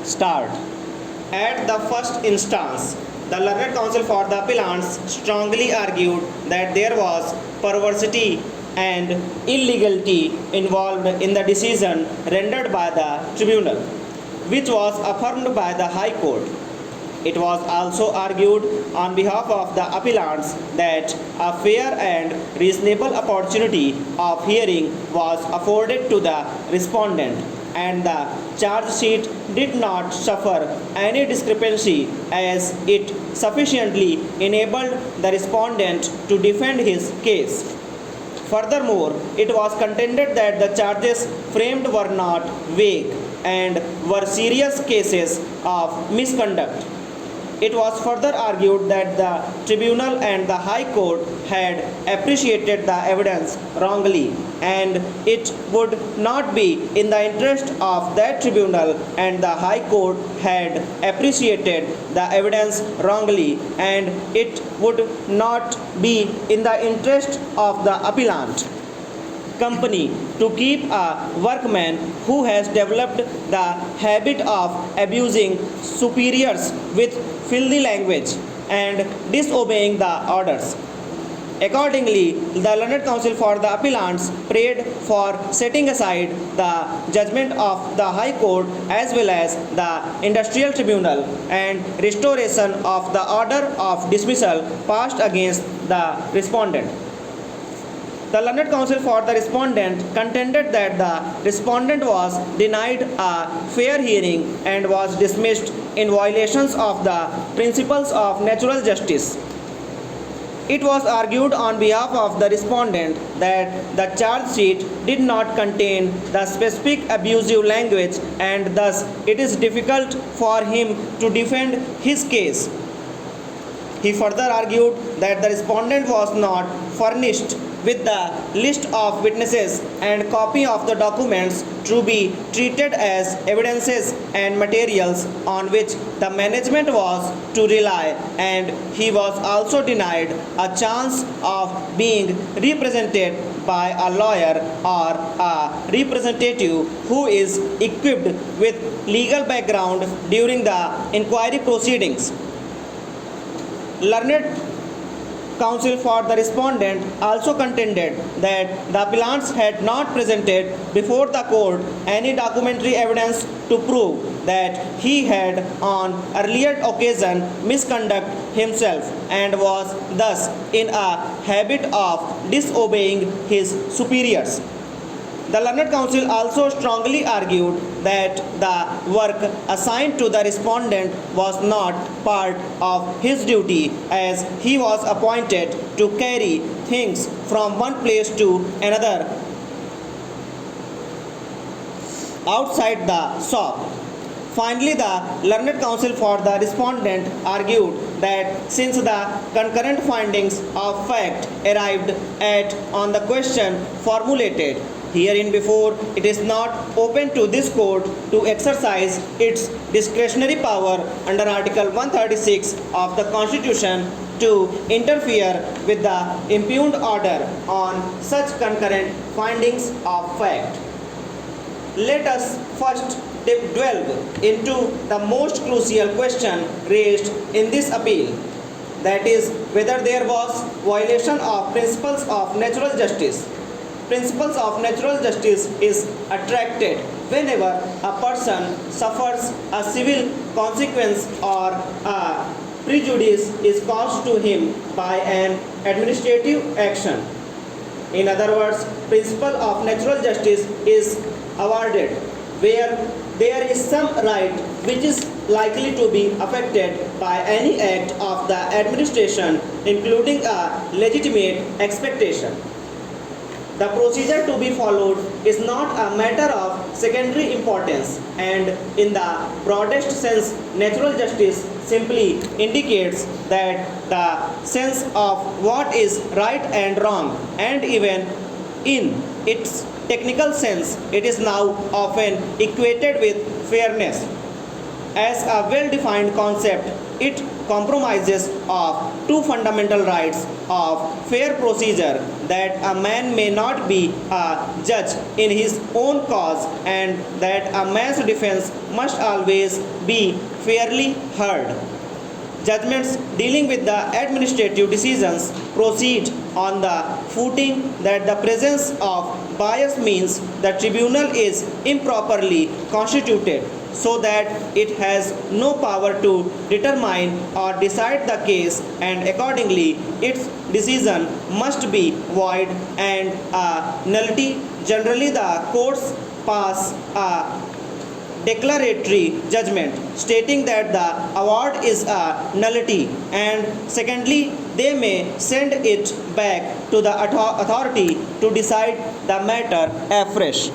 Start. At the first instance, the learned counsel for the appellants strongly argued that there was perversity and illegality involved in the decision rendered by the tribunal, which was affirmed by the High Court. It was also argued on behalf of the appellants that a fair and reasonable opportunity of hearing was afforded to the respondent, and the charge sheet did not suffer any discrepancy as it sufficiently enabled the respondent to defend his case. Furthermore, it was contended that the charges framed were not vague and were serious cases of misconduct. It was further argued that the tribunal and the High Court had appreciated the evidence wrongly, and it would not be in the interest of that tribunal and the High Court had appreciated the evidence wrongly, and it would not be in the interest of the appellant company to keep a workman who has developed the habit of abusing superiors with filthy language and disobeying the orders. Accordingly, the learned counsel for the appellants prayed for setting aside the judgment of the High Court as well as the Industrial Tribunal and restoration of the order of dismissal passed against the respondent. The learned counsel for the respondent contended that the respondent was denied a fair hearing and was dismissed in violations of the principles of natural justice. It was argued on behalf of the respondent that the charge sheet did not contain the specific abusive language, and thus it is difficult for him to defend his case. He further argued that the respondent was not furnished with the list of witnesses and copy of the documents to be treated as evidences and materials on which the management was to rely, and he was also denied a chance of being represented by a lawyer or a representative who is equipped with legal background during the inquiry proceedings. Learned counsel for the respondent also contended that the appellants had not presented before the court any documentary evidence to prove that he had on earlier occasion misconduct himself and was thus in a habit of disobeying his superiors. The learned counsel also strongly argued that the work assigned to the respondent was not part of his duty, as he was appointed to carry things from one place to another outside the shop. Finally, the learned counsel for the respondent argued that since the concurrent findings of fact arrived at on the question formulated hereinbefore, it is not open to this court to exercise its discretionary power under Article 136 of the Constitution to interfere with the impugned order on such concurrent findings of fact. Let us first delve into the most crucial question raised in this appeal, that is, whether there was violation of principles of natural justice. Principles of natural justice is attracted whenever a person suffers a civil consequence or a prejudice is caused to him by an administrative action. In other words, principle of natural justice is awarded where there is some right which is likely to be affected by any act of the administration, including a legitimate expectation. The procedure to be followed is not a matter of secondary importance, and in the broadest sense, natural justice simply indicates that the sense of what is right and wrong, and even in its technical sense, it is now often equated with fairness. As a well-defined concept, it compromises of two fundamental rights of fair procedure, that a man may not be a judge in his own cause, and that a man's defense must always be fairly heard. Judgments dealing with the administrative decisions proceed on the footing that the presence of bias means the tribunal is improperly constituted, so that it has no power to determine or decide the case, and accordingly its decision must be void and a nullity. Generally, the courts pass a declaratory judgment stating that the award is a nullity, and secondly they may send it back to the authority to decide the matter afresh.